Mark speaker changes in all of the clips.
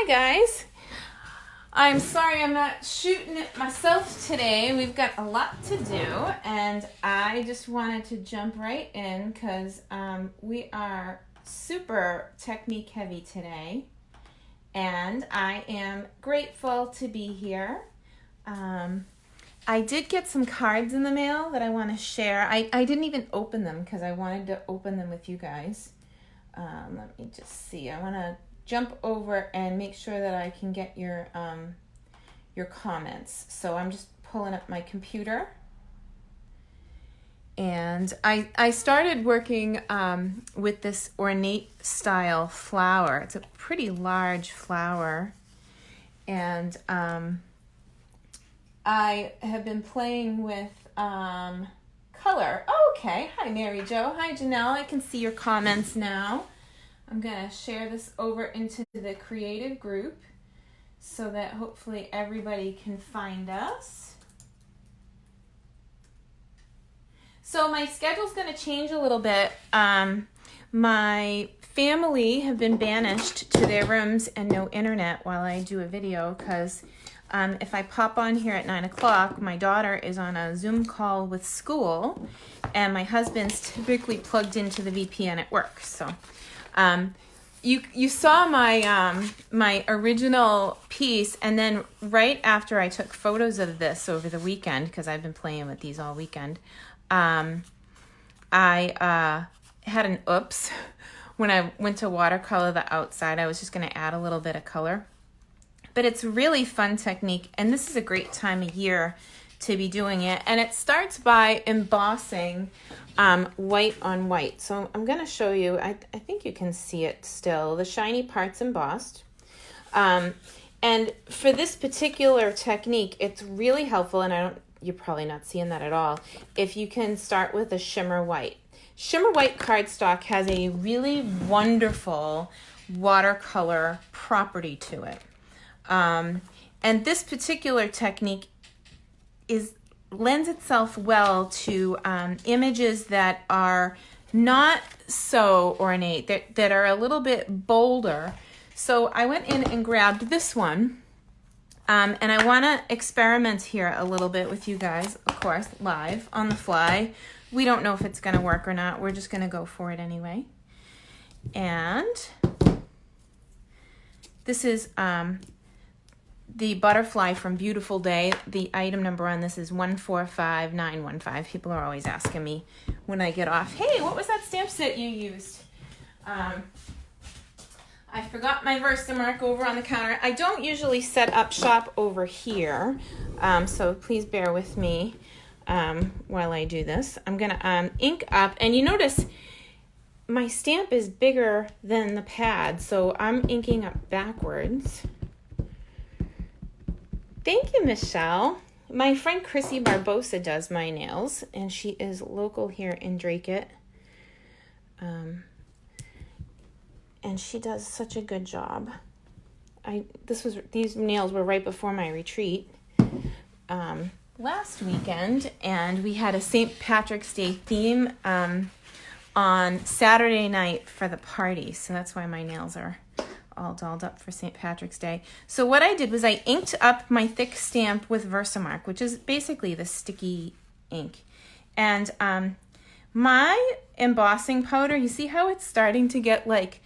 Speaker 1: Hi guys. I'm sorry I'm not shooting it myself today. We've got a lot to do and I just wanted to jump right in because we are super technique heavy today and I am grateful to be here. I did get some cards in the mail that I want to share. I didn't even open them because I wanted to open them with you guys. Let me just see. I want to jump over and make sure that I can get your comments. So I'm just pulling up my computer. And I started working with this ornate style flower. It's a pretty large flower. And I have been playing with color. Oh, okay. Hi, Mary Jo. Hi, Janelle. I can see your comments now. I'm going to share this over into the creative group so that hopefully everybody can find us. So my schedule's going to change a little bit. My family have been banished to their rooms and no internet while I do a video because if I pop on here at 9 o'clock, my daughter is on a Zoom call with school and my husband's typically plugged into the VPN at work. So you saw my my original piece, and then right after I took photos of this over the weekend, because I've been playing with these all weekend, I had an oops when I went to watercolor the outside. I was just going to add a little bit of color. But it's really fun technique, and this is a great time of year to be doing it. And it starts by embossing white on white. So I'm going to show you, I think you can see it still. The shiny part's embossed. And for this particular technique, it's really helpful, and you're probably not seeing that at all, if you can start with a shimmer white. Shimmer white cardstock has a really wonderful watercolor property to it. And this particular technique lends itself well to images that are not so ornate, that are a little bit bolder. So I went in and grabbed this one, and I want to experiment here a little bit with you guys, of course, live on the fly. We don't know if it's going to work or not. We're just going to go for it anyway. And this is the butterfly from Beautiful Day. The item number on this is 145915. People are always asking me when I get off, hey, what was that stamp set you used? I forgot my Versamark over on the counter. I don't usually set up shop over here, so please bear with me while I do this. I'm going to ink up, and you notice my stamp is bigger than the pad, so I'm inking up backwards. Thank you, Michelle. My friend Chrissy Barbosa does my nails, and she is local here in Dracut. And she does such a good job. These nails were right before my retreat last weekend, and we had a St. Patrick's Day theme on Saturday night for the party, so that's why my nails are all dolled up for St. Patrick's Day. So what I did was I inked up my thick stamp with Versamark, which is basically the sticky ink. And my embossing powder, you see how it's starting to get like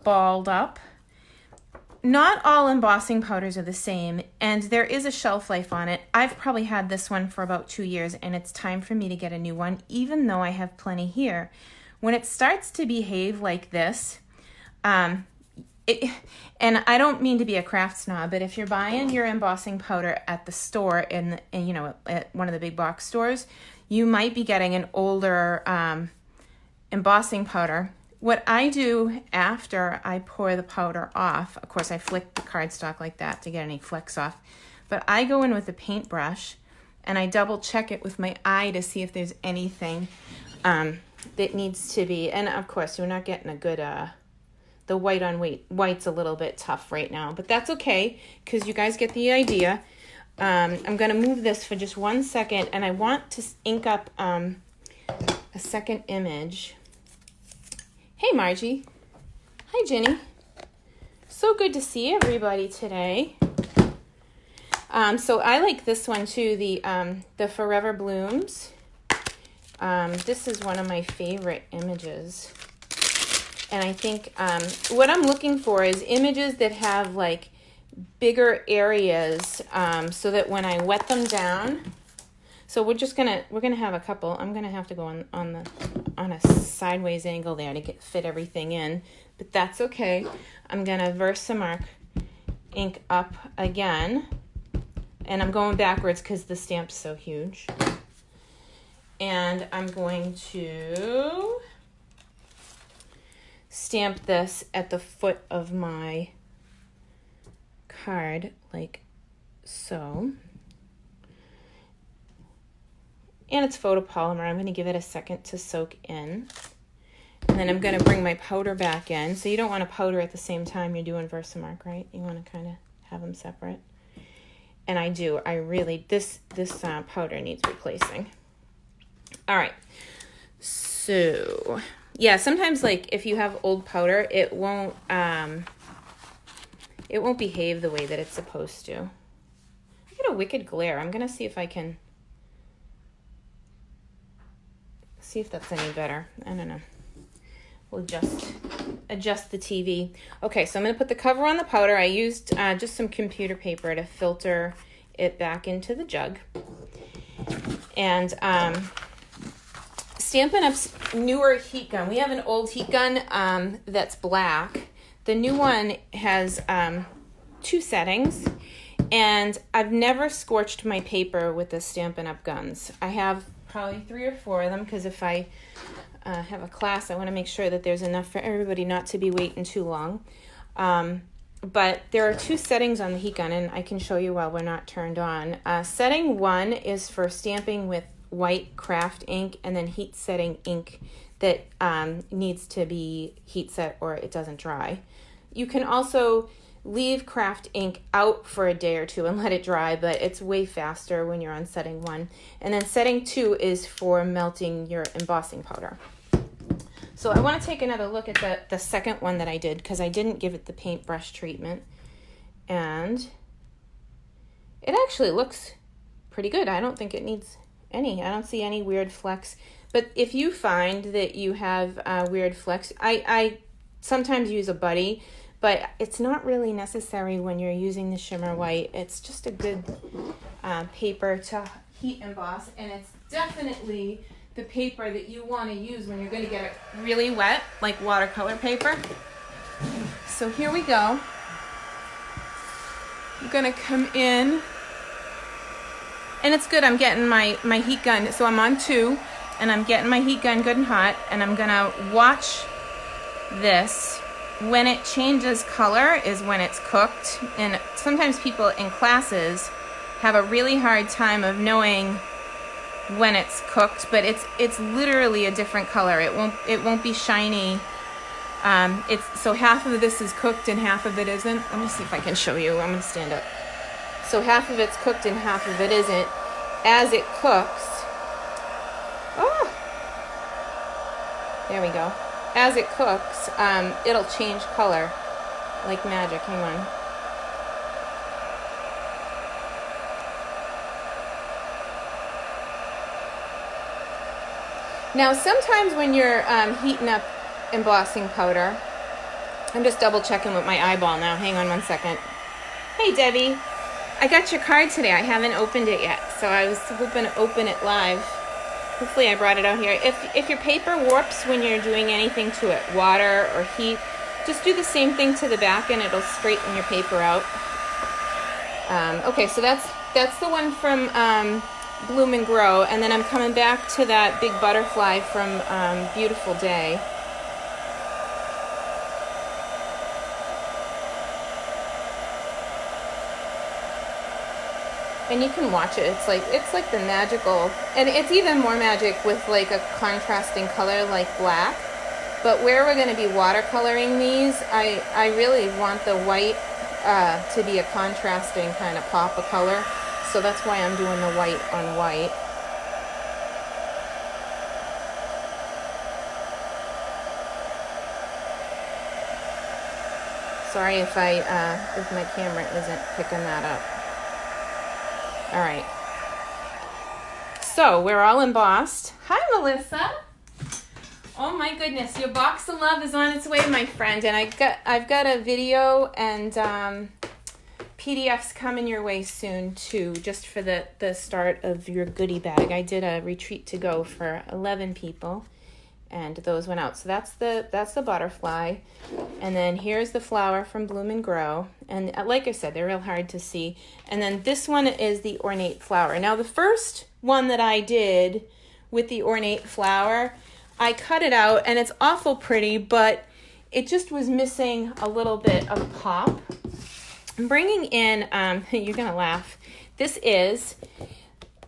Speaker 1: balled up? Not all embossing powders are the same, and there is a shelf life on it. I've probably had this one for about 2 years, and it's time for me to get a new one, even though I have plenty here. When it starts to behave like this, and I don't mean to be a craft snob, but if you're buying your embossing powder at the store and you know, at one of the big box stores, you might be getting an older embossing powder. What I do after I pour the powder off, of course I flick the cardstock like that to get any flecks off, but I go in with a paintbrush and I double check it with my eye to see if there's anything that needs to be, and of course you're not getting a good the white on white's a little bit tough right now, but that's okay because you guys get the idea. I'm going to move this for just 1 second, and I want to ink up a second image. Hey, Margie. Hi, Jenny. So good to see everybody today. So I like this one too, the Forever Blooms. This is one of my favorite images. And I think what I'm looking for is images that have like bigger areas so that when I wet them down, so we're gonna have a couple. I'm gonna have to go on a sideways angle there to fit everything in, but that's okay. I'm gonna Versamark ink up again, and I'm going backwards because the stamp's so huge. And I'm going to stamp this at the foot of my card like so. And it's photopolymer. I'm going to give it a second to soak in. And then I'm going to bring my powder back in. So you don't want to powder at the same time you're doing Versamark, right? You want to kind of have them separate. And I do. I really, this powder needs replacing. All right. So, yeah, sometimes like if you have old powder, it won't behave the way that it's supposed to. I got a wicked glare. I'm going to see if I can see if that's any better. I don't know. We'll adjust the TV. Okay, so I'm going to put the cover on the powder. I used just some computer paper to filter it back into the jug. And Stampin' Up's newer heat gun. We have an old heat gun that's black. The new one has 2 settings. And I've never scorched my paper with the Stampin' Up guns. I have probably 3 or 4 of them because if I have a class, I want to make sure that there's enough for everybody not to be waiting too long. But there are 2 settings on the heat gun, and I can show you while we're not turned on. Setting 1 is for stamping with white craft ink, and then heat setting ink that needs to be heat set or it doesn't dry. You can also leave craft ink out for a day or 2 and let it dry, but it's way faster when you're on setting 1. And then setting 2 is for melting your embossing powder. So I want to take another look at the second one that I did because I didn't give it the paintbrush treatment. And it actually looks pretty good. I don't think it needs any. I don't see any weird flecks. But if you find that you have weird flecks, I sometimes use a buddy, but it's not really necessary when you're using the shimmer white. It's just a good paper to heat emboss, and it's definitely the paper that you want to use when you're going to get it really wet, like watercolor paper. So here we go. I'm going to come in, and it's good. I'm getting my heat gun, so I'm on 2, and I'm getting my heat gun good and hot, and I'm going to watch this. When it changes color is when it's cooked, and sometimes people in classes have a really hard time of knowing when it's cooked, but it's literally a different color. It won't be shiny. So half of this is cooked and half of it isn't. Let me see if I can show you. I'm gonna stand up. So half of it's cooked and half of it isn't. As it cooks, oh, there we go. As it cooks, it'll change color like magic. Hang on. Now, sometimes when you're heating up embossing powder, I'm just double checking with my eyeball now. Hang on one second. Hey, Debbie. I got your card today. I haven't opened it yet, so I was hoping to open it live. Hopefully I brought it out here. If your paper warps when you're doing anything to it, water or heat, just do the same thing to the back and it'll straighten your paper out. Okay, so that's the one from Bloom and Grow, and then I'm coming back to that big butterfly from Beautiful Day. And you can watch it. It's like the magical, and it's even more magic with like a contrasting color like black. But where we're going to be watercoloring these, I really want the white to be a contrasting kind of pop of color. So that's why I'm doing the white on white. Sorry if if my camera isn't picking that up. All right. So we're all embossed. Hi, Melissa. Oh my goodness, your box of love is on its way, my friend. And I've got a video and PDFs coming your way soon too, just for the start of your goodie bag. I did a retreat to go for 11 people, and those went out. So that's the butterfly, and then here's the flower from Bloom and Grow. And like I said, they're real hard to see. And then this one is the ornate flower. Now the first one that I did with the ornate flower, I cut it out and it's awful pretty, but it just was missing a little bit of pop. I'm bringing in, you're gonna laugh, this is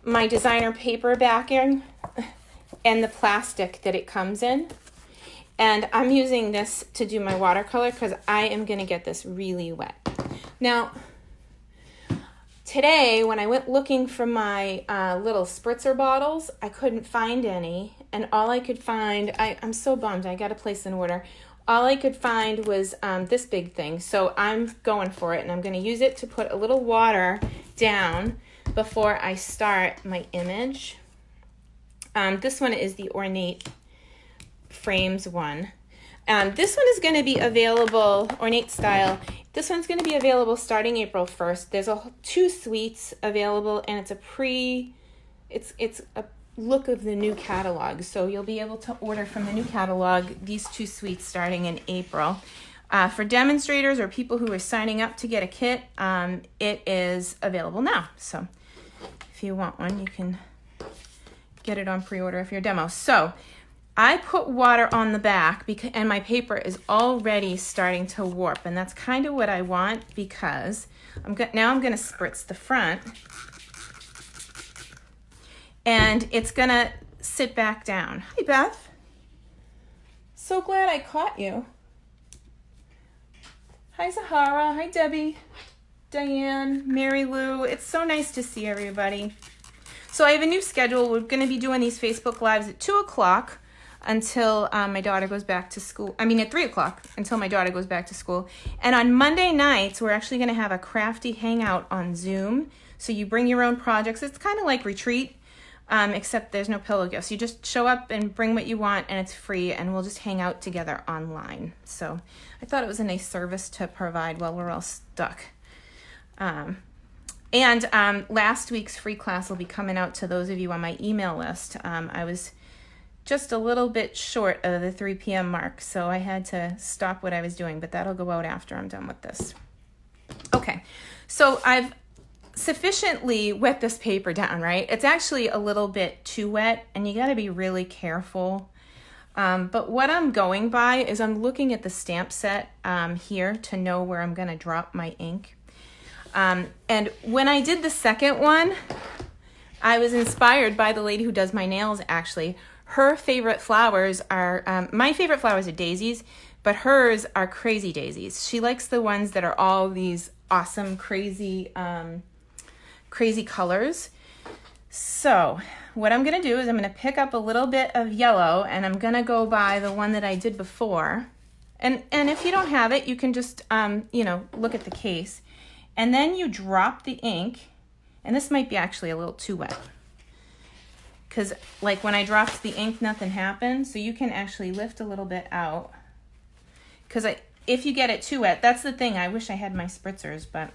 Speaker 1: my designer paper backing and the plastic that it comes in. And I'm using this to do my watercolor because I am gonna get this really wet. Now, today, when I went looking for my little spritzer bottles, I couldn't find any. And all I could find, I'm so bummed, I got to place an order. All I could find was this big thing. So I'm going for it, and I'm going to use it to put a little water down before I start my image. This one is the Ornate Frames one. This one is going to be available, Ornate Style. This one's going to be available starting April 1st. There's 2 suites available, and it's a look of the new catalog. So you'll be able to order from the new catalog these 2 suites starting in April. For demonstrators or people who are signing up to get a kit, it is available now. So if you want one, you can get it on pre-order if you're a demo. So I put water on the back and my paper is already starting to warp, and that's kind of what I want because now I'm going to spritz the front, and it's going to sit back down. Hi, Beth. So glad I caught you. Hi, Zahara. Hi, Debbie, Diane, Mary Lou. It's so nice to see everybody. So I have a new schedule. We're going to be doing these Facebook Lives at 2 o'clock. Until my daughter goes back to school. At 3 o'clock until my daughter goes back to school. And on Monday nights, we're actually going to have a crafty hangout on Zoom. So you bring your own projects. It's kind of like retreat, except there's no pillow gifts. You just show up and bring what you want, and it's free, and we'll just hang out together online. So I thought it was a nice service to provide while we're all stuck. And last week's free class will be coming out to those of you on my email list. I was just a little bit short of the 3 p.m. mark, so I had to stop what I was doing, but that'll go out after I'm done with this. Okay, so I've sufficiently wet this paper down, right? It's actually a little bit too wet, and you gotta be really careful. But what I'm going by is I'm looking at the stamp set here to know where I'm gonna drop my ink. And when I did the second one, I was inspired by the lady who does my nails, actually. Her favorite flowers are, my favorite flowers are daisies, but hers are crazy daisies. She likes the ones that are all these awesome, crazy colors. So what I'm going to do is I'm going to pick up a little bit of yellow, and I'm going to go by the one that I did before. And if you don't have it, you can just, look at the case. And then you drop the ink, and this might be actually a little too wet. Because like when I dropped the ink, nothing happened. So you can actually lift a little bit out. Because if you get it too wet, that's the thing. I wish I had my spritzers, but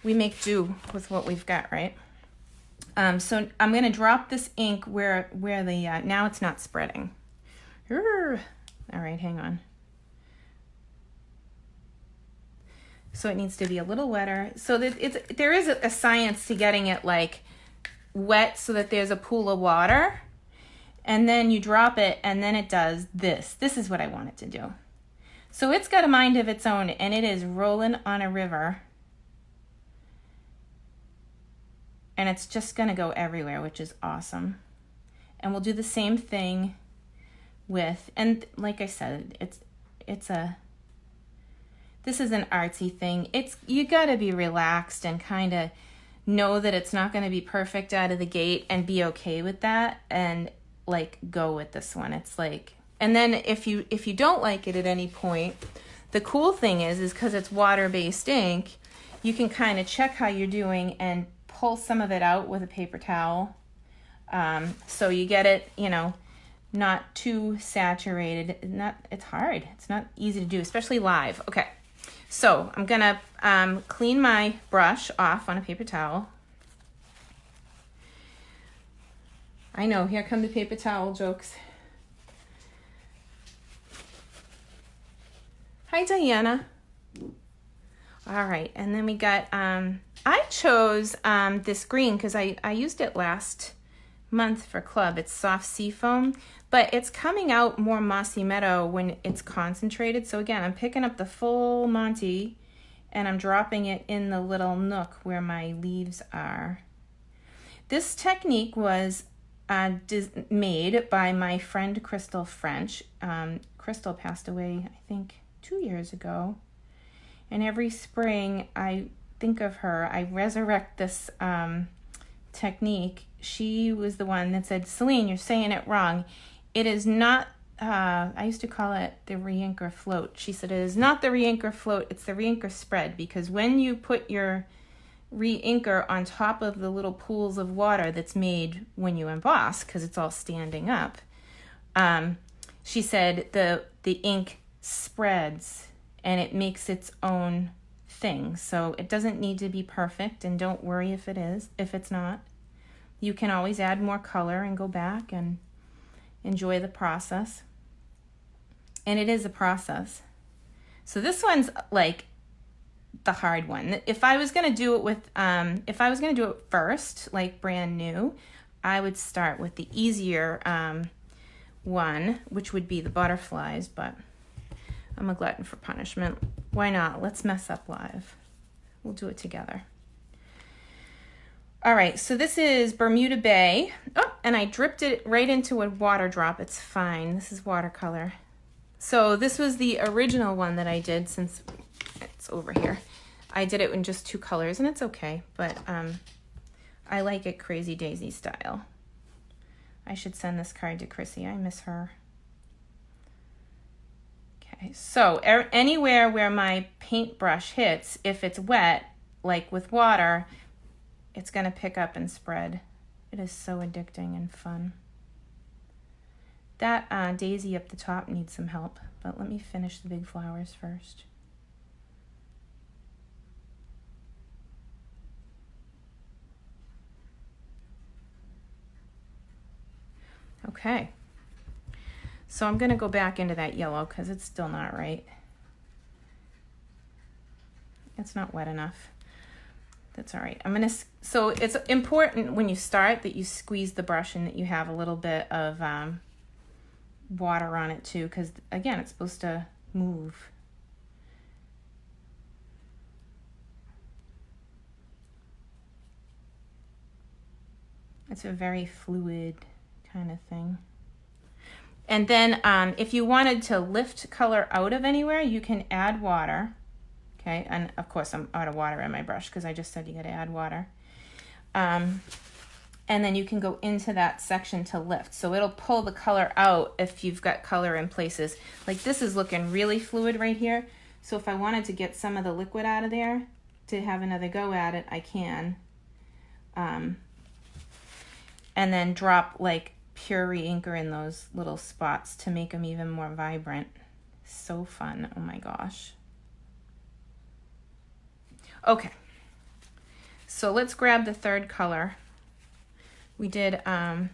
Speaker 1: we make do with what we've got, right? So I'm going to drop this ink where the, now it's not spreading. All right, hang on. So it needs to be a little wetter. So that there is a science to getting it like wet so that there's a pool of water, and then you drop it, and then it does this. This is what I want it to do. So it's got a mind of its own, and it is rolling on a river, and it's just gonna go everywhere, which is awesome. And we'll do the same thing with, and like I said, this is an artsy thing. You gotta be relaxed and kind of know that it's not going to be perfect out of the gate, and be okay with that, and like go with this one. It's like, and then if you don't like it at any point, The cool thing is because it's water-based ink, you can kind of check how you're doing and pull some of it out with a paper towel. So you get it, you know, not too saturated. It's hard. It's not easy to do, especially live. Okay, so I'm gonna clean my brush off on a paper towel. I know, here come the paper towel jokes. Hi, Diana. All right, and then we got, I chose this green because I used it last month for club. It's soft seafoam, but it's coming out more mossy meadow when it's concentrated. So again, I'm picking up the full Monty and I'm dropping it in the little nook where my leaves are. This technique was made by my friend Crystal French. Crystal passed away, I think, 2 years ago. And every spring I think of her, I resurrect this technique. She was the one that said, Celine, you're saying it wrong. It is not, I used to call it the Reinker float. She said, it is not the Reinker float, it's the Reinker spread. Because when you put your Reinker on top of the little pools of water that's made when you emboss, because it's all standing up, she said the ink spreads and it makes its own thing. So it doesn't need to be perfect, and don't worry if it's not. You can always add more color and go back and enjoy the process. And it is a process. So this one's like the hard one. If I was going to do it with, if I was going to do it first, like brand new, I would start with the easier one, which would be the butterflies, but I'm a glutton for punishment. Why not? Let's mess up live. We'll do it together. All right, so this is Bermuda Bay. Oh, and I dripped it right into a water drop. It's fine. This is watercolor. So this was the original one that I did, since it's over here. I did it in just 2 colors, and it's okay, but I like it Crazy Daisy style. I should send this card to Chrissy. I miss her. Okay, so anywhere where my paintbrush hits, if it's wet, like with water, it's going to pick up and spread. It is so addicting and fun. That daisy up the top needs some help, but let me finish the big flowers first. Okay, so I'm going to go back into that yellow because it's still not right. It's not wet enough. That's all right. So it's important when you start that you squeeze the brush and that you have a little bit of water on it too, because again, it's supposed to move. It's a very fluid kind of thing. And then if you wanted to lift color out of anywhere, you can add water. Okay, and of course I'm out of water in my brush because I just said you got to add water. And then you can go into that section to lift. So it'll pull the color out if you've got color in places. Like this is looking really fluid right here. So if I wanted to get some of the liquid out of there to have another go at it, I can. And then drop like pure Reinker in those little spots to make them even more vibrant. So fun, oh my gosh. Okay, so let's grab the third color. We did Melon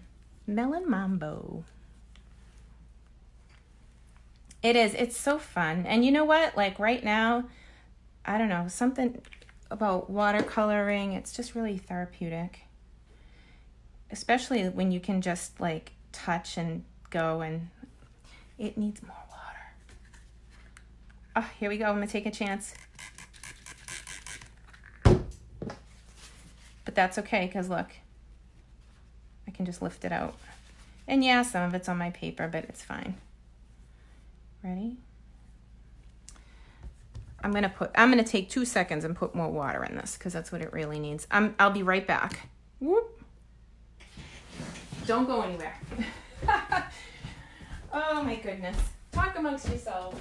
Speaker 1: Mambo. It's so fun. And you know what, like right now, I don't know, something about watercoloring, it's just really therapeutic. Especially when you can just like touch and go, and it needs more water. Oh, here we go, I'm gonna take a chance. But that's okay, because look, I can just lift it out. And yeah, some of it's on my paper, but it's fine. Ready? I'm gonna take 2 seconds and put more water in this, because that's what it really needs. I'll be right back. Whoop. Don't go anywhere. Oh my goodness. Talk amongst yourselves.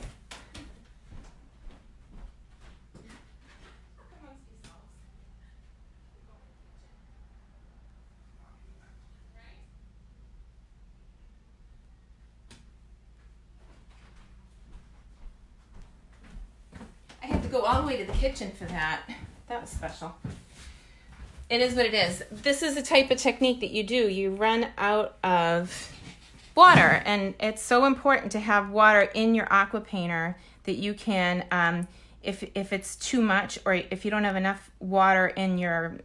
Speaker 1: go all the way to the kitchen for that. That was special. It is what it is. This is the type of technique that you do. You run out of water, and it's so important to have water in your aqua painter that you can, if it's too much, or if you don't have enough water in your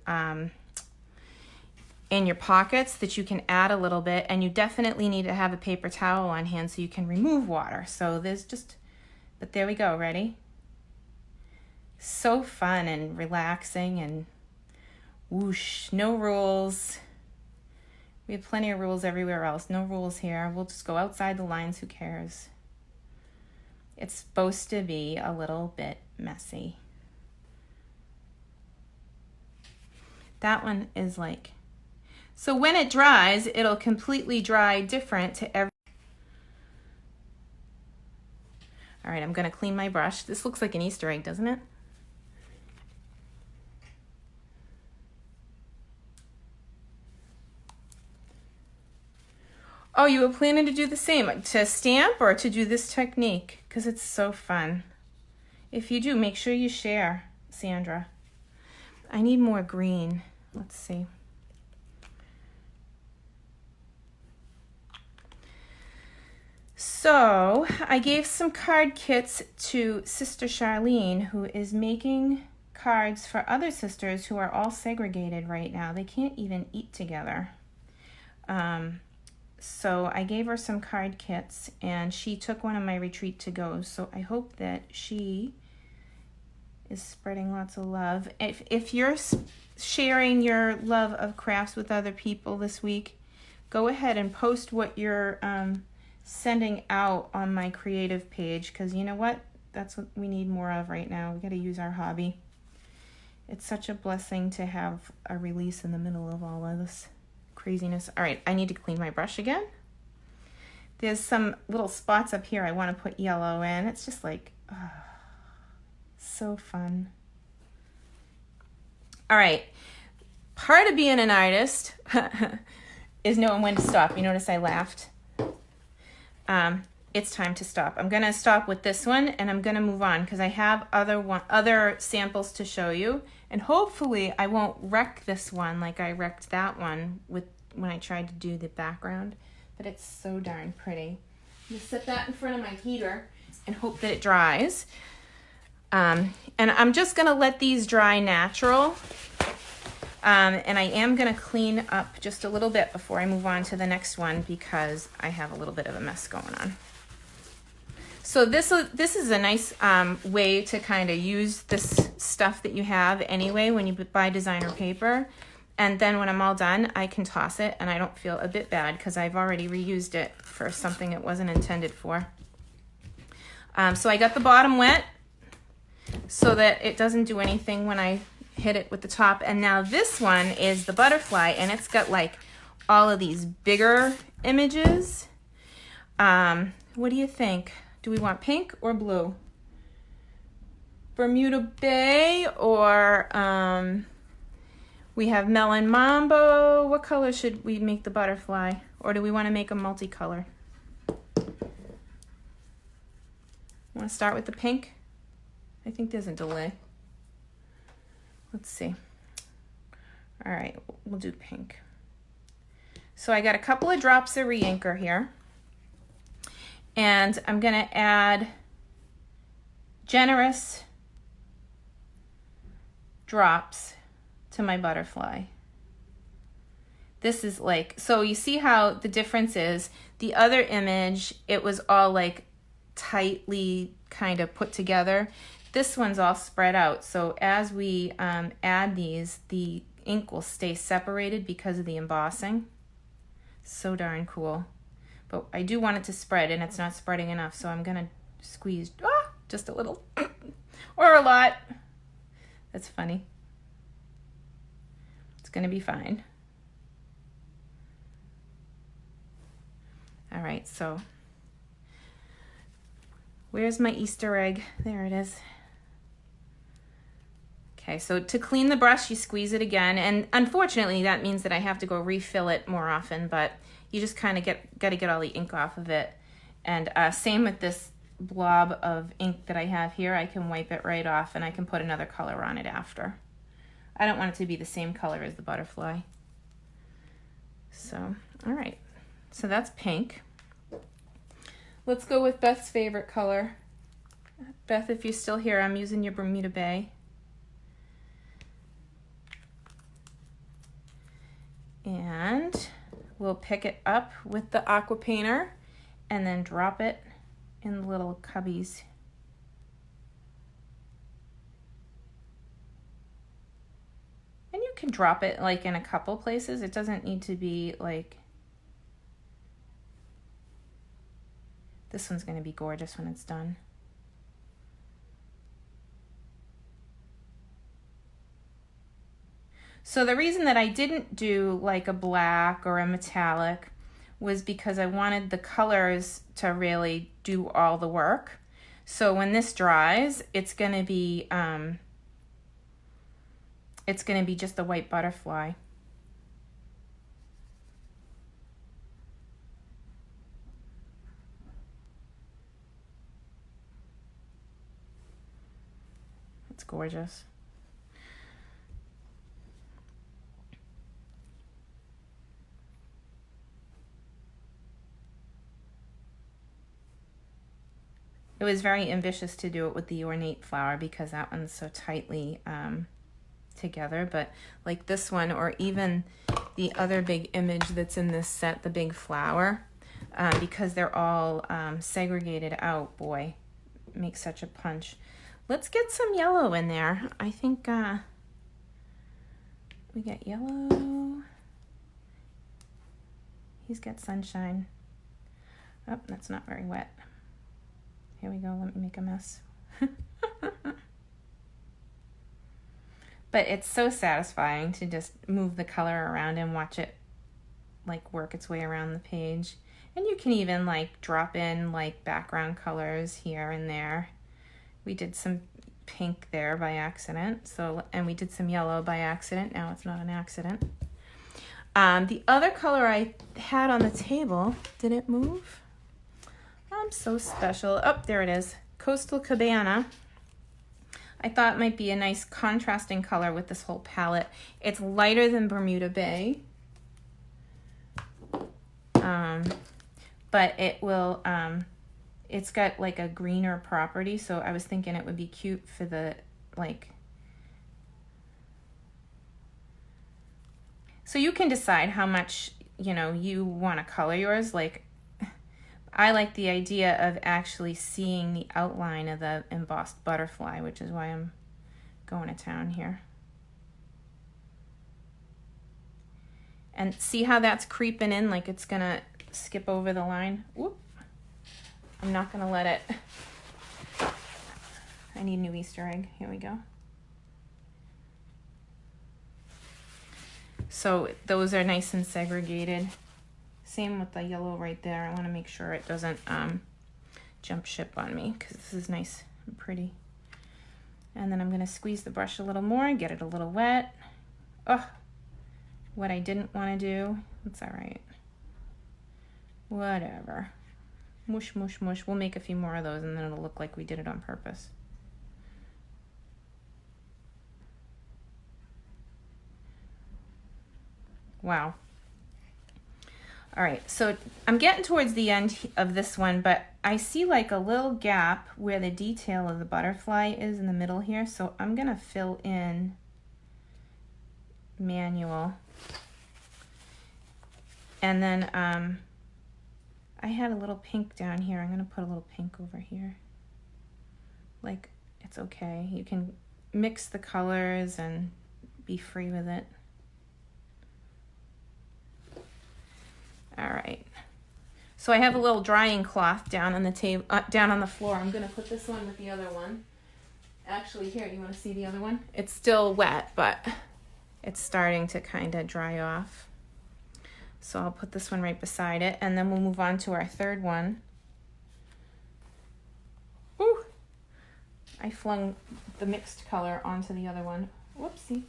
Speaker 1: pockets, that you can add a little bit, and you definitely need to have a paper towel on hand so you can remove water. So but there we go, ready? So fun and relaxing and whoosh, no rules. We have plenty of rules everywhere else. No rules here. We'll just go outside the lines, who cares? It's supposed to be a little bit messy. That one is like, so when it dries, it'll completely dry different to every. All right, I'm gonna clean my brush. This looks like an Easter egg, doesn't it? Oh, you were planning to do the same, to stamp or to do this technique? Because it's so fun. If you do, make sure you share, Sandra. I need more green. Let's see. So I gave some card kits to Sister Charlene, who is making cards for other sisters who are all segregated right now. They can't even eat together. So I gave her some card kits, and she took one of my retreat to go. So I hope that she is spreading lots of love. If you're sharing your love of crafts with other people this week, go ahead and post what you're sending out on my creative page, because you know what? That's what we need more of right now. We got to use our hobby. It's such a blessing to have a release in the middle of all of this craziness. All right, I need to clean my brush again. There's some little spots up here I want to put yellow in. It's just like, oh, so fun. All right, part of being an artist is knowing when to stop. You notice I laughed. It's time to stop. I'm gonna stop with this one, and I'm gonna move on because I have other samples to show you, and hopefully I won't wreck this one like I wrecked that one when I tried to do the background. But it's so darn pretty. I'm gonna set that in front of my heater and hope that it dries. And I'm just gonna let these dry natural. And I am gonna clean up just a little bit before I move on to the next one because I have a little bit of a mess going on. So this is a nice way to kind of use this stuff that you have anyway when you buy designer paper. And then when I'm all done, I can toss it and I don't feel a bit bad because I've already reused it for something it wasn't intended for. So I got the bottom wet so that it doesn't do anything when I hit it with the top. And now this one is the butterfly, and it's got like all of these bigger images. What do you think? Do we want pink or blue? Bermuda Bay, or we have Melon Mambo. What color should we make the butterfly? Or do we want to make a multicolor? Want to start with the pink? I think there's a delay. Let's see. All right, we'll do pink. So I got a couple of drops of Reinker here. And I'm gonna add generous drops to my butterfly. This is like, so you see how the difference is. The other image, it was all like tightly kind of put together. This one's all spread out. So as we add these, the ink will stay separated because of the embossing. So darn cool. But I do want it to spread, and it's not spreading enough, so I'm gonna squeeze just a little or a lot. That's funny. It's gonna be fine. All right, so where's my Easter egg? There it is. Okay, so to clean the brush, you squeeze it again, and unfortunately that means that I have to go refill it more often, but you just kind of got to get all the ink off of it. And same with this blob of ink that I have here, I can wipe it right off and I can put another color on it after. I don't want it to be the same color as the butterfly. So, all right. So that's pink. Let's go with Beth's favorite color. Beth, if you're still here, I'm using your Bermuda Bay. And we'll pick it up with the aqua painter and then drop it in the little cubbies. And you can drop it like in a couple places. It doesn't need to be like, this one's going to be gorgeous when it's done. So the reason that I didn't do like a black or a metallic was because I wanted the colors to really do all the work. So when this dries, it's going to be just a white butterfly. It's gorgeous. It was very ambitious to do it with the ornate flower because that one's so tightly together, but like this one, or even the other big image that's in this set, the big flower, because they're all segregated out, boy, it makes such a punch. Let's get some yellow in there. I think we got yellow. He's got sunshine. Oh, that's not very wet. Here we go, let me make a mess. But it's so satisfying to just move the color around and watch it like work its way around the page. And you can even like drop in like background colors here and there. We did some pink there by accident, and we did some yellow by accident. Now it's not an accident. The other color I had on the table, did it move? I'm so special. Oh, there it is. Coastal Cabana. I thought it might be a nice contrasting color with this whole palette. It's lighter than Bermuda Bay. But it will, it's got like a greener property, so I was thinking it would be cute for the, like, so you can decide how much, you know, you want to color yours. Like, I like the idea of actually seeing the outline of the embossed butterfly, which is why I'm going to town here. And see how that's creeping in, like it's gonna skip over the line. Whoop. I'm not gonna let it. I need a new Easter egg. Here we go. So those are nice and segregated. Same with the yellow right there. I want to make sure it doesn't jump ship on me because this is nice and pretty. And then I'm going to squeeze the brush a little more, get it a little wet. Oh, what I didn't want to do. It's all right. Whatever. Mush, mush, mush. We'll make a few more of those and then it'll look like we did it on purpose. Wow. All right, so I'm getting towards the end of this one, but I see like a little gap where the detail of the butterfly is in the middle here, so I'm gonna fill in manual. And then I had a little pink down here. I'm gonna put a little pink over here. Like, it's okay. You can mix the colors and be free with it. All right, so I have a little drying cloth down on the table, down on the floor. I'm gonna put this one with the other one. Actually, here, you wanna see the other one? It's still wet, but it's starting to kind of dry off. So I'll put this one right beside it, and then we'll move on to our third one. Ooh, I flung the mixed color onto the other one. Whoopsie.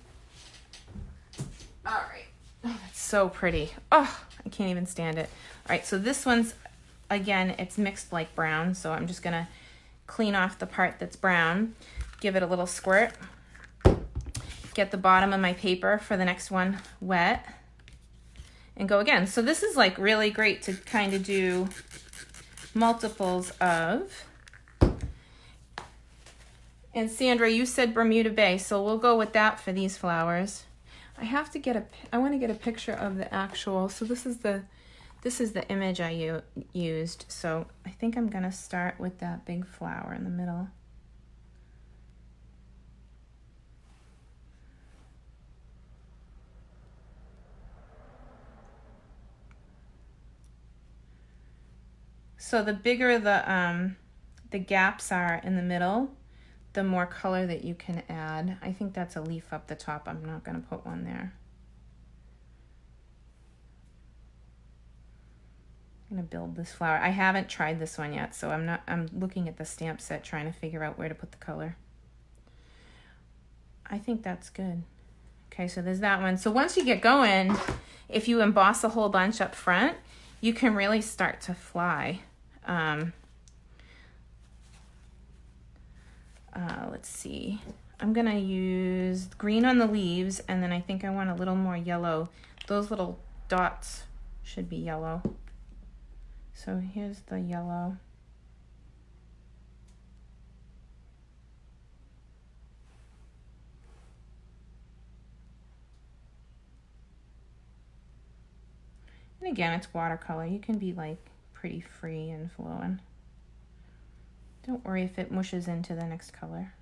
Speaker 1: All right. Oh, that's so pretty. Oh, I can't even stand it. All right, so this one's again, it's mixed like brown, so I'm just gonna clean off the part that's brown, give it a little squirt, get the bottom of my paper for the next one wet, and go again. So this is like really great to kind of do multiples of. And Sandra, you said Bermuda Bay, so we'll go with that for these flowers. I have to get I want to get a picture of the actual, so this is the image I used. So I think I'm gonna start with that big flower in the middle. So the bigger the gaps are in the middle, the more color that you can add. I think that's a leaf up the top. I'm not gonna put one there. I'm gonna build this flower. I haven't tried this one yet, so I'm looking at the stamp set trying to figure out where to put the color. I think that's good. Okay, so there's that one. So once you get going, if you emboss a whole bunch up front, you can really start to fly. Let's see. I'm gonna use green on the leaves, and then I think I want a little more yellow. Those little dots should be yellow. So here's the yellow. And again, it's watercolor. You can be like pretty free and flowing. Don't worry if it mushes into the next color.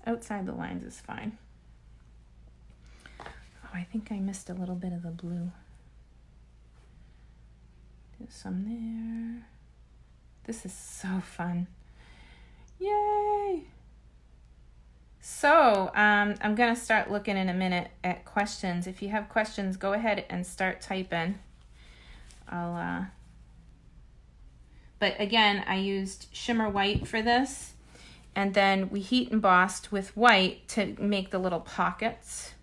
Speaker 1: Outside the lines is fine. Oh, I think I missed a little bit of the blue. There's some there. This is so fun. Yay! So I'm gonna start looking in a minute at questions. If you have questions, go ahead and start typing. But again, I used shimmer white for this, and then we heat embossed with white to make the little pockets.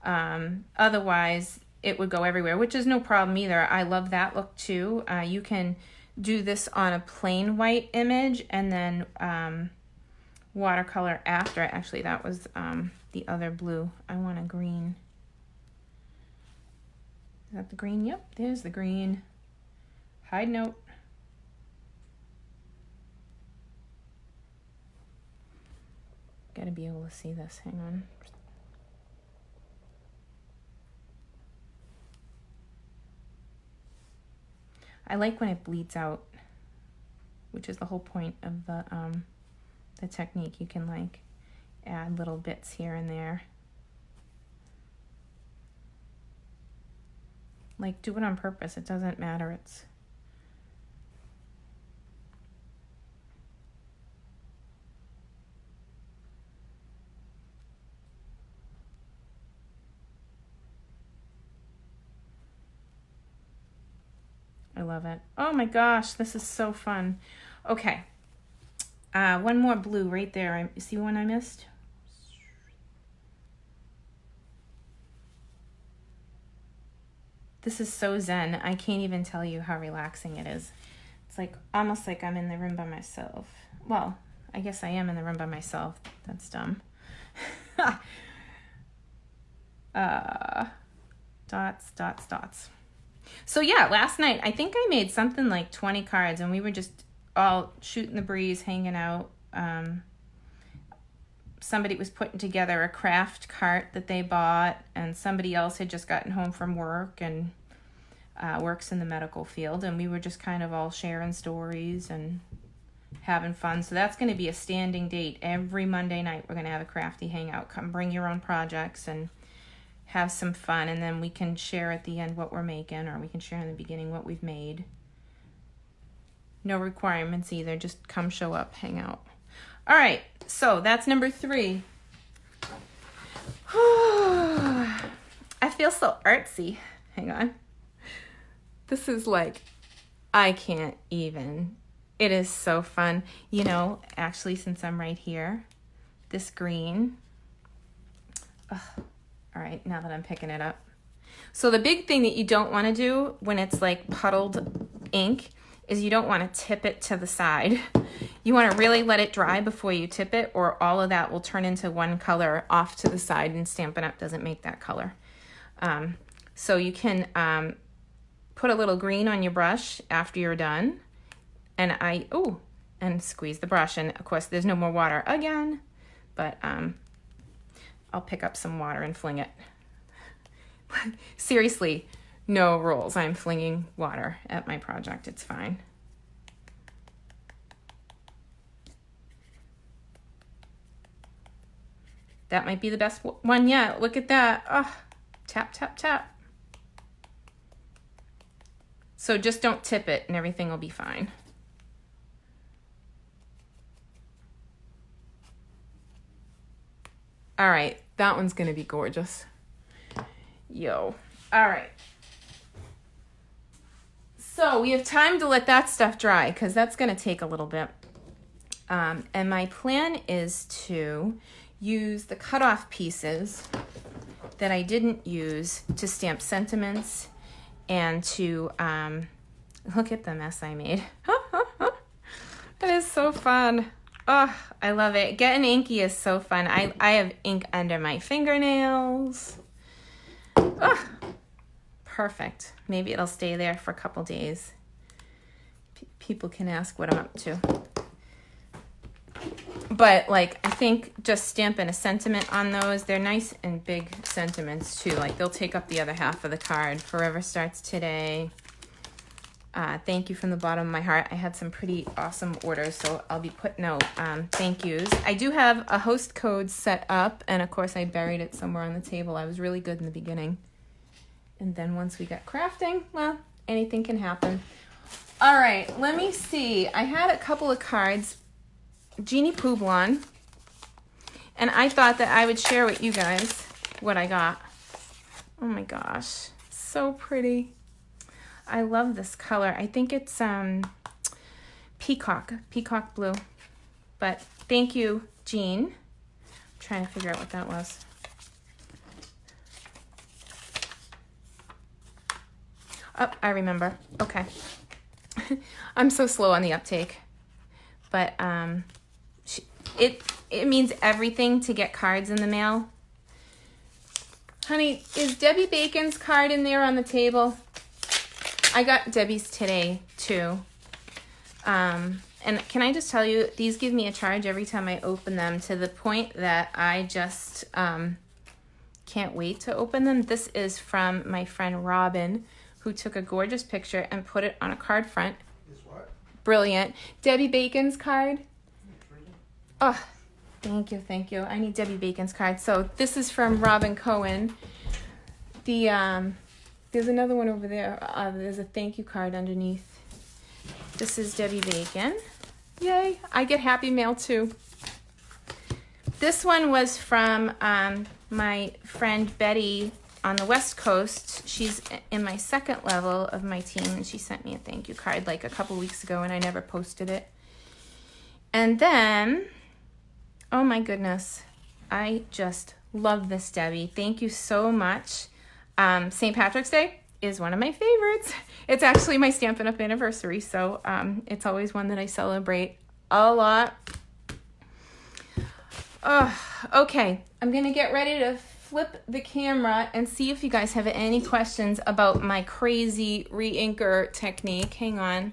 Speaker 1: Otherwise, it would go everywhere, which is no problem either. I love that look too. You can do this on a plain white image and then watercolor after. Actually, that was the other blue. I want a green. Is that the green? Yep, there's the green. Hide note. Gotta be able to see this. Hang on. I like when it bleeds out, which is the whole point of the technique. You can like add little bits here and there. Like, do it on purpose. It doesn't matter. It's I love it. Oh my gosh, this is so fun. Okay. One more blue right there. See one I missed? This is so zen. I can't even tell you how relaxing it is. It's like almost like I'm in the room by myself. Well, I guess I am in the room by myself. That's dumb. Dots, dots, dots. So yeah, last night I think I made something like 20 cards, and we were just all shooting the breeze, hanging out. Somebody was putting together a craft cart that they bought, and somebody else had just gotten home from work and works in the medical field, and we were just kind of all sharing stories and having fun. So that's going to be a standing date. Every Monday night we're going to have a crafty hangout. Come bring your own projects and have some fun, and then we can share at the end what we're making, or we can share in the beginning what we've made. No requirements either, just come show up, hang out. All right, so that's number 3. I feel so artsy. Hang on. This is like, I can't even. It is so fun. You know, actually, since I'm right here, this green, Ugh. All right, now that I'm picking it up. So the big thing that you don't want to do when it's like puddled ink is you don't want to tip it to the side. You want to really let it dry before you tip it, or all of that will turn into one color off to the side, and Stampin' Up! Doesn't make that color. So you can put a little green on your brush after you're done, and and squeeze the brush. And of course there's no more water again, but I'll pick up some water and fling it. Seriously, no rules. I'm flinging water at my project. It's fine. That might be the best one yet. Look at that. Oh, tap, tap, tap. So just don't tip it and everything will be fine. All right, that one's gonna be gorgeous. Yo, all right. So we have time to let that stuff dry because that's gonna take a little bit. And my plan is to use the cutoff pieces that I didn't use to stamp sentiments and to, look at the mess I made. It is so fun. Oh, I love it. Getting inky is so fun. I have ink under my fingernails. Oh, perfect. Maybe it'll stay there for a couple days. People can ask what I'm up to. But like, I think just stamping a sentiment on those, they're nice and big sentiments too. Like they'll take up the other half of the card. Forever starts today. Thank you from the bottom of my heart. I had some pretty awesome orders, so I'll be putting out thank yous. I do have a host code set up, and of course I buried it somewhere on the table. I was really good in the beginning. And then once we got crafting, well, anything can happen. All right, let me see. I had a couple of cards. Jeannie Poublon, and I thought that I would share with you guys what I got. Oh my gosh, so pretty. I love this color. I think it's peacock blue. But thank you, Jean. I'm trying to figure out what that was. Oh, I remember. Okay. I'm so slow on the uptake. But it means everything to get cards in the mail. Honey, is Debbie Bacon's card in there on the table? I got Debbie's today too. And can I just tell you, these give me a charge every time I open them, to the point that I just can't wait to open them. This is from my friend Robin, who took a gorgeous picture and put it on a card front. Brilliant. Debbie Bacon's card. Oh, thank you, thank you. I need Debbie Bacon's card. So this is from Robin Cohen. There's another one over there. There's a thank you card underneath. This is Debbie Bacon. Yay, I get happy mail too. This one was from my friend Betty on the West Coast. She's in my second level of my team, and she sent me a thank you card like a couple weeks ago, and I never posted it. And then, oh my goodness, I just love this, Debbie. Thank you so much. St. Patrick's Day is one of my favorites. It's actually my Stampin' Up! Anniversary, so it's always one that I celebrate a lot. Oh, okay, I'm gonna get ready to flip the camera and see if you guys have any questions about my crazy Reinker technique. Hang on.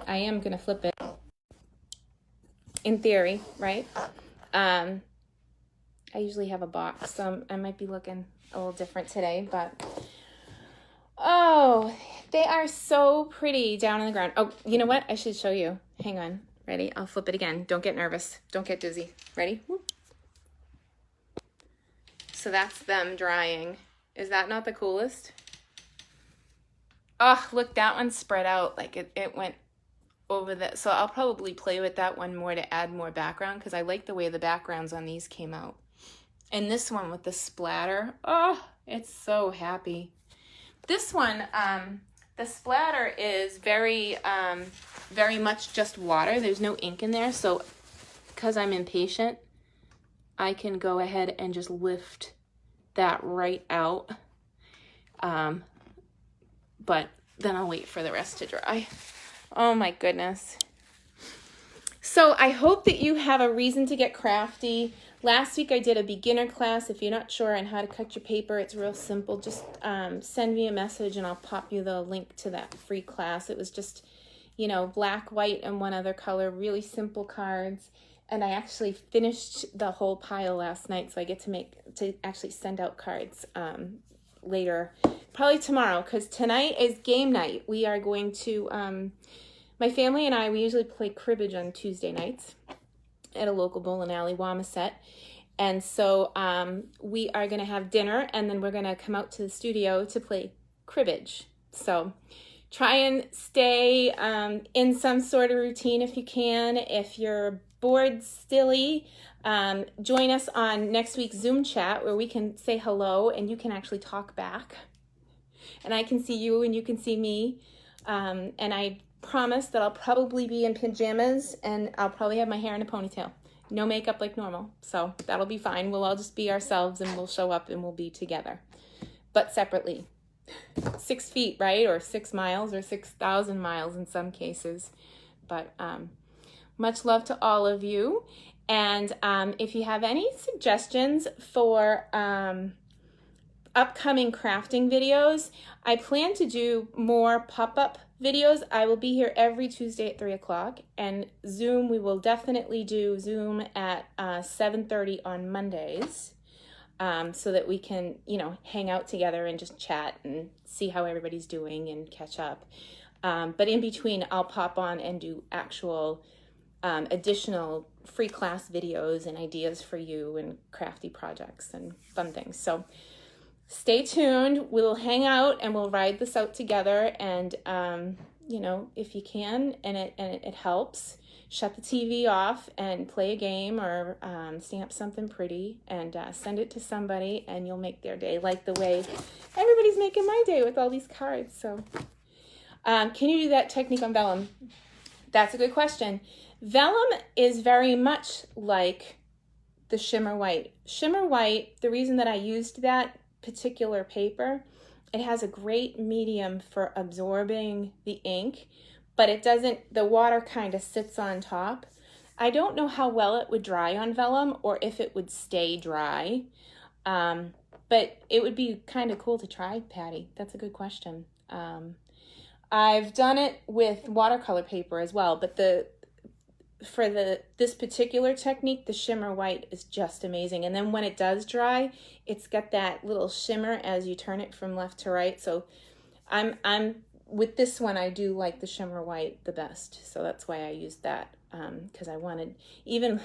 Speaker 1: I am gonna flip it. In theory, right? I usually have a box, so I might be looking a little different today, but oh, they are so pretty down on the ground. Oh, you know what? I should show you. Hang on. Ready? I'll flip it again. Don't get nervous. Don't get dizzy. Ready? So that's them drying. Is that not the coolest? Oh, look, that one spread out. Like it went over the... So I'll probably play with that one more to add more background, because I like the way the backgrounds on these came out. And this one with the splatter. Oh, it's so happy. This one, the splatter is very much just water. There's no ink in there, so
Speaker 2: because I'm impatient, I can go ahead and just lift that right out. But then I'll wait for the rest to dry. Oh my goodness. So I hope that you have a reason to get crafty. Last week I did a beginner class. If you're not sure on how to cut your paper, it's real simple. Just send me a message and I'll pop you the link to that free class. It was just, you know, black, white, and one other color, really simple cards. And I actually finished the whole pile last night, so I get to actually send out cards later, probably tomorrow, because tonight is game night. We are going to, my family and I, we usually play cribbage on Tuesday nights at a local bowling alley, Wamaset. And so we are going to have dinner, and then we're going to come out to the studio to play cribbage. So try and stay in some sort of routine if you can. If you're bored, silly, join us on next week's Zoom chat where we can say hello and you can actually talk back. And I can see you and you can see me. And I promise that I'll probably be in pajamas and I'll probably have my hair in a ponytail. No makeup like normal. So that'll be fine. We'll all just be ourselves and we'll show up and we'll be together. But separately. 6 feet, right? Or 6 miles or 6,000 miles in some cases. But much love to all of you. And if you have any suggestions for upcoming crafting videos, I plan to do more pop-up videos. I will be here every Tuesday at 3 o'clock. And Zoom, we will definitely do Zoom at 7:30 on Mondays. So that we can, you know, hang out together and just chat and see how everybody's doing and catch up. But in between, I'll pop on and do actual additional free class videos and ideas for you and crafty projects and fun things. So stay tuned. We'll hang out and we'll ride this out together. And, you know, if you can and it helps, shut the TV off and play a game or stamp something pretty and send it to somebody and you'll make their day, like the way everybody's making my day with all these cards. So can you do that technique on vellum? That's a good question. Vellum is very much like the shimmer white. Shimmer white, the reason that I used that particular paper, it has a great medium for absorbing the ink, but it doesn't, the water kind of sits on top. I don't know how well it would dry on vellum or if it would stay dry, but it would be kind of cool to try, Patty. That's a good question. I've done it with watercolor paper as well, but for this particular technique, the shimmer white is just amazing. And then when it does dry, it's got that little shimmer as you turn it from left to right. So I'm with this one, I do like the shimmer white the best. So that's why I used that, because I wanted, even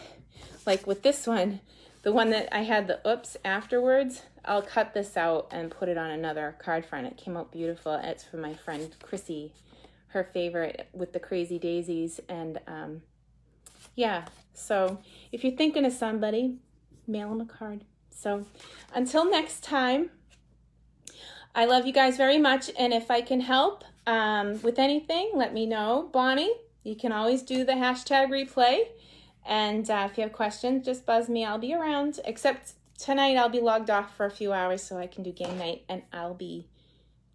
Speaker 2: like with this one, the one that I had the oops afterwards, I'll cut this out and put it on another card front. It came out beautiful. It's for my friend Chrissy, her favorite with the crazy daisies. And yeah, so if you're thinking of somebody, mail them a card. So until next time, I love you guys very much. And if I can help with anything, let me know. Bonnie, you can always do the hashtag replay. And if you have questions, just buzz me. I'll be around. Except tonight I'll be logged off for a few hours so I can do game night. And I'll be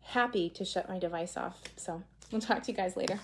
Speaker 2: happy to shut my device off. So we'll talk to you guys later.